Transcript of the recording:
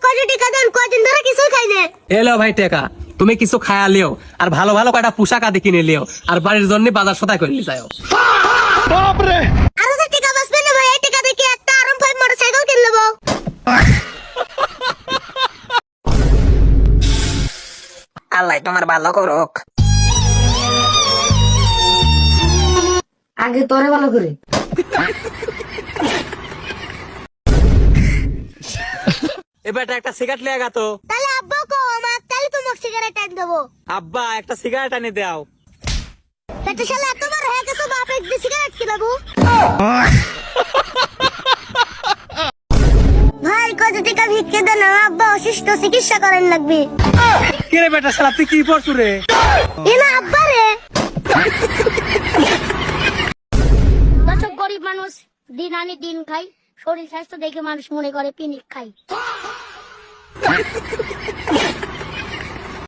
কয়টা টিকা দেন, কয়দিন ধরে কিছু খাই না। এলো ভাই টাকা, তুমি কিছু খায়া লিও, আর ভালো ভালো কয়টা পোশাক আদি কিনে লিও, আর বাড়ির জন্য বাজার সদাই করে লি যাও। আরো যে টিকা বাঁচবে না ভাই, এই টিকা দেখে একটা R5 মোটরসাইকেল কিনে নেবো। আল্লাহ তোমার ভালো করুক। আগে তোরে ভালো করে। এবার একটা সিগারেট লিয়ে তো। তাহলে আব্বা কো আমার, তাহলে তোমাকে সিগারেট এনে দেবো। আব্বা একটা সিগারেট আনি দাও। এটা শালা এতবার হয়ে গেছে, বাপ একদিন সিগারেট কিনাবো। ভাই কত টাকা ভিক্ষে দেন, আব্বা অসুস্থ, চিকিৎসা করেন লাগবে। কে রে বেটা, শালা তুই কি করছু রে? এনা আব্বা রে। দর্শক, গরিব মানুষ দিন আনি দিন খাই, শরীর স্বাস্থ্য দেখে মানুষ মনে করে পিনিক খাই।